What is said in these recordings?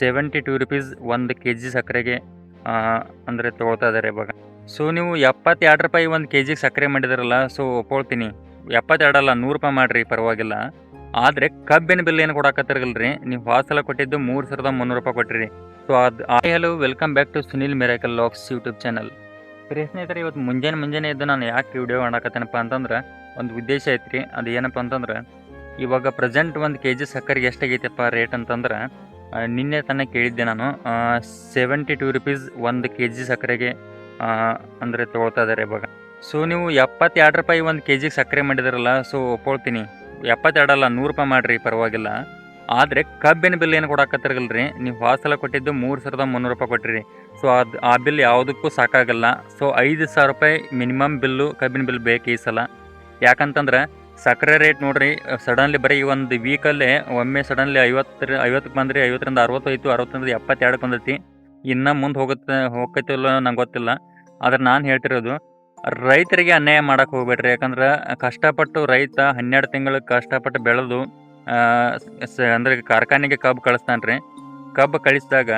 72 rupees 1 kg ಸಕ್ಕರೆಗೆ ಅಂದರೆ ತೊಗೊಳ್ತಾ ಇದ್ದಾರೆ ಇವಾಗ. ಸೊ ನೀವು 72 ರೂಪಾಯಿ 1 kg ಸಕ್ಕರೆ ಮಾಡಿದಾರಲ್ಲ, ಸೊ ಒಪ್ಕೊಳ್ತೀನಿ. 72 ಅಲ್ಲ, 100 ರೂಪಾಯಿ ಮಾಡಿರಿ, ಪರವಾಗಿಲ್ಲ. ಆದರೆ ಕಬ್ಬಿನ ಬಿಲ್ ಏನು ಕೊಡಾಕತ್ತಿರಲ್ರಿ, ನೀವು ಸಲ ಕೊಟ್ಟಿದ್ದು 3,300 ರೂಪಾಯಿ ಕೊಟ್ಟಿರಿ. So hello, welcome back to Sunil miracle logs YouTube channel. ಸ್ನೇಹಿತರೆ, ಇವತ್ತು ಮುಂಜಾನೆ ಎದ್ದು ನಾನು ಯಾಕೆ ವಿಡಿಯೋ ಮಾಡಾಕತ್ತೇನಪ್ಪ ಅಂತಂದ್ರೆ ಒಂದು ಉದ್ದೇಶ ಐತ್ರಿ. ಅದು ಏನಪ್ಪ ಅಂತಂದ್ರೆ, ಇವಾಗ ಪ್ರೆಸೆಂಟ್ 1 kg ಸಕ್ಕರೆಗೆ ಎಷ್ಟಾಗೈತಪ್ಪ ರೇಟ್ ಅಂತಂದ್ರೆ, ನಿನ್ನೆ ತಾನೇ ಕೇಳಿದ್ದೆ ನಾನು. 72 ರುಪೀಸ್ 1 kg ಸಕ್ಕರೆಗೆ ಅಂದರೆ ತೊಗೊಳ್ತಾ ಇದ್ದಾರೆ ಇವಾಗ. ಸೊ ನೀವು 72 ರೂಪಾಯಿ 1 kg ಸಕ್ಕರೆ ಮಾಡಿದಾರಲ್ಲ, ಸೊ ಒಪ್ಕೊಳ್ತೀನಿ. 72 ಅಲ್ಲ, 100 ರೂಪಾಯಿ ಮಾಡಿರಿ, ಪರವಾಗಿಲ್ಲ. ಆದರೆ ಕಬ್ಬಿನ ಬಿಲ್ ಏನು ಕೊಡಾಕತ್ತಿರಲ್ರಿ, ನೀವು ಸಲ ಕೊಟ್ಟಿದ್ದು 3,300 ರೂಪಾಯಿ ಕೊಟ್ಟಿರಿ. ಸೊ ಆ ಬಿಲ್ ಯಾವುದಕ್ಕೂ ಸಾಕಾಗಲ್ಲ. ಸೊ 5,000 ರೂಪಾಯಿ ಮಿನಿಮಮ್ ಬಿಲ್ಲು, ಕಬ್ಬಿನ ಬಿಲ್ ಬೇಕು ಈ ಸಲ. ಯಾಕಂತಂದ್ರೆ ಸಕ್ಕರೆ ರೇಟ್ ನೋಡ್ರಿ, ಸಡನ್ಲಿ ಬರೀ ಈ ಒಂದು ವೀಕಲ್ಲೇ ಒಮ್ಮೆ ಸಡನ್ಲಿ 50ಕ್ಕೆ ಬಂದ್ರಿ, 50ರಿಂದ 60 ಹೋಯ್ತು, 60ರಿಂದ 72ಕ್ಕೆ ಬಂದೈತಿ. ಇನ್ನು ಮುಂದೆ ಹೋಗತ್ತಿಲ್ಲ ನಂಗೆ ಗೊತ್ತಿಲ್ಲ. ಆದ್ರೆ ನಾನು ಹೇಳ್ತಿರೋದು, ರೈತರಿಗೆ ಅನ್ಯಾಯ ಮಾಡಕ್ಕೆ ಹೋಗ್ಬೇಡ್ರಿ. ಯಾಕಂದ್ರೆ ಕಷ್ಟಪಟ್ಟು ರೈತ 12 ತಿಂಗಳು ಕಷ್ಟಪಟ್ಟು ಬೆಳೆದು ಅಂದರೆ ಕಾರ್ಖಾನೆಗೆ ಕಬ್ಬು ಕಳಿಸ್ತಾನ್ರಿ. ಕಬ್ಬು ಕಳಿಸಿದಾಗ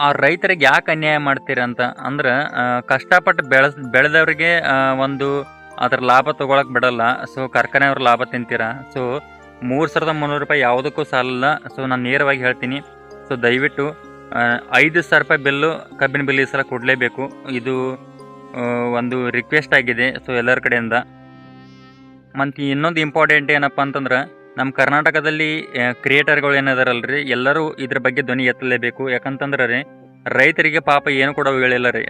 ಆ ರೈತರಿಗೆ ಯಾಕೆ ಅನ್ಯಾಯ ಮಾಡ್ತೀರಂತ ಅಂದ್ರೆ, ಕಷ್ಟಪಟ್ಟು ಬೆಳೆದವ್ರಿಗೆ ಒಂದು ಅದ್ರ ಲಾಭ ತೊಗೊಳಕ್ಕೆ ಬಿಡಲ್ಲ. ಸೊ ಕಾರ್ಖಾನೆಯವ್ರ ಲಾಭ ತಿಂತೀರಾ. ಸೊ 3,300 ರೂಪಾಯಿ ಯಾವುದಕ್ಕೂ ಸಾಲಲ್ಲ. ಸೊ ನಾನು ನೇರವಾಗಿ ಹೇಳ್ತೀನಿ. ಸೊ ದಯವಿಟ್ಟು 5,000 ರೂಪಾಯಿ ಬಿಲ್ಲು, ಕಬ್ಬಿನ ಬಿಲ್ ಈ ಸಲ ಕೊಡಲೇಬೇಕು. ಇದು ಒಂದು ರಿಕ್ವೆಸ್ಟ್ ಆಗಿದೆ, ಸೊ ಎಲ್ಲರ ಕಡೆಯಿಂದ. ಮತ್ತು ಇನ್ನೊಂದು ಇಂಪಾರ್ಟೆಂಟ್ ಏನಪ್ಪ ಅಂತಂದ್ರೆ, ನಮ್ಮ ಕರ್ನಾಟಕದಲ್ಲಿ ಕ್ರಿಯೇಟರ್ಗಳು ಏನಿದಾರಲ್ರಿ, ಎಲ್ಲರೂ ಇದ್ರ ಬಗ್ಗೆ ಧ್ವನಿ ಎತ್ತಲೇಬೇಕು. ಯಾಕಂತಂದ್ರೆ ರೀ, ರೈತರಿಗೆ ಪಾಪ ಏನು ಕೂಡ ಹೇಳಿಲ್ಲ ರೀ.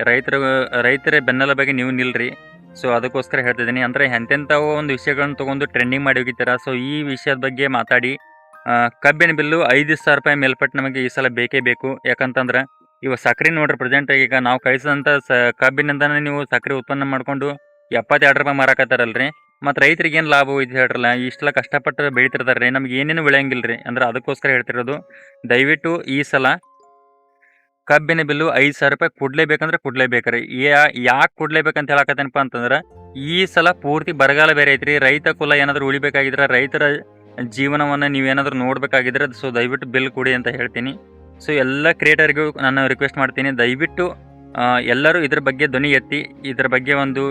ರೈತರ ಬೆನ್ನೆಲ ಬಗ್ಗೆ ನೀವು ನಿಲ್ರಿ. ಸೊ ಅದಕ್ಕೋಸ್ಕರ ಹೇಳ್ತಿದ್ದೀನಿ. ಅಂದರೆ ಎಂತೆಂಥವು ಒಂದು ವಿಷಯಗಳನ್ನ ತೊಗೊಂಡು ಟ್ರೆಂಡಿಂಗ್ ಮಾಡಿ ಹೋಗಿದ್ದೀರ. ಸೊ ಈ ವಿಷಯದ ಬಗ್ಗೆ ಮಾತಾಡಿ. ಕಬ್ಬಿನ ಬಿಲ್ಲು 5,000 ರೂಪಾಯಿ ಮೇಲ್ಪಟ್ಟು ನಮಗೆ ಈ ಸಲ ಬೇಕೇ ಬೇಕು. ಯಾಕಂತಂದ್ರೆ ಇವಾಗ ಸಕ್ಕರೆ ನೋಡ್ರಿ, ಪ್ರೆಸೆಂಟಾಗಿ ಈಗ ನಾವು ಕಳಿಸಿದಂಥ ಕಬ್ಬಿನಿಂದನೇ ನೀವು ಸಕ್ಕರೆ ಉತ್ಪನ್ನ ಮಾಡಿಕೊಂಡು 72 ರೂಪಾಯಿ ಮಾರಾಕತ್ತಾರಲ್ರಿ. ಮತ್ತು ರೈತರಿಗೆ ಏನು ಲಾಭ ಹೋಯ್ತು ಹೇಳ್ರಲ್ಲ. ಇಷ್ಟೆಲ್ಲ ಕಷ್ಟಪಟ್ಟು ಬೆಳಿತಿರ್ತಾರೆ ರೀ, ನಮ್ಗೆ ಏನೇನು ಬೆಳೆಯಂಗಿಲ್ಲ ರೀ. ಅಂದ್ರೆ ಅದಕ್ಕೋಸ್ಕರ ಹೇಳ್ತಿರೋದು, ದಯವಿಟ್ಟು ಈ ಸಲ ಕಬ್ಬಿನ ಬಿಲ್ಲು 5,000 ರೂಪಾಯಿ ಕೊಡಲೇಬೇಕಂದ್ರೆ ಕೊಡಲೇಬೇಕ್ರಿ. ಯಾಕೆ ಕೊಡಲೇಬೇಕಂತ ಹೇಳಕತ್ತೇನಪ್ಪ ಅಂತಂದ್ರೆ, ಈ ಸಲ ಪೂರ್ತಿ ಬರಗಾಲ ಬೇರೆ ಐತ್ರಿ. ರೈತ ಕುಲ ಏನಾದರೂ ಉಳಿಬೇಕಾಗಿದ್ರೆ, ರೈತರ ಜೀವನವನ್ನು ನೀವೇನಾದರೂ ನೋಡಬೇಕಾಗಿದ್ರೆ, ಸೊ ದಯವಿಟ್ಟು ಬಿಲ್ ಕೊಡಿ ಅಂತ ಹೇಳ್ತೀನಿ. ಸೊ ಎಲ್ಲ ಕ್ರಿಯೇಟರ್ಗೂ ನಾನು ರಿಕ್ವೆಸ್ಟ್ ಮಾಡ್ತೀನಿ, ದಯವಿಟ್ಟು ಎಲ್ಲರೂ ಇದ್ರ ಬಗ್ಗೆ ಧ್ವನಿ ಎತ್ತಿ, ಇದ್ರ ಬಗ್ಗೆ ಒಂದು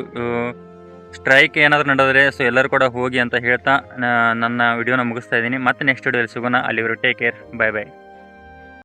ಸ್ಟ್ರೈಕ್ ಏನಾದರೂ ನಡೆದ್ರೆ ಸೊ ಎಲ್ಲರೂ ಕೂಡ ಹೋಗಿ ಅಂತ ಹೇಳ್ತಾ ನನ್ನ ವಿಡಿಯೋನ ಮುಗಿಸ್ತಾ ಇದ್ದೀನಿ. ಮತ್ತೆ ನೆಕ್ಸ್ಟ್ ವಿಡಿಯೋದಲ್ಲಿ ಸಿಗೋಣ. ಅಲ್ಲಿವರೆಗೂ ಟೇಕ್ ಕೇರ್, ಬೈ ಬೈ.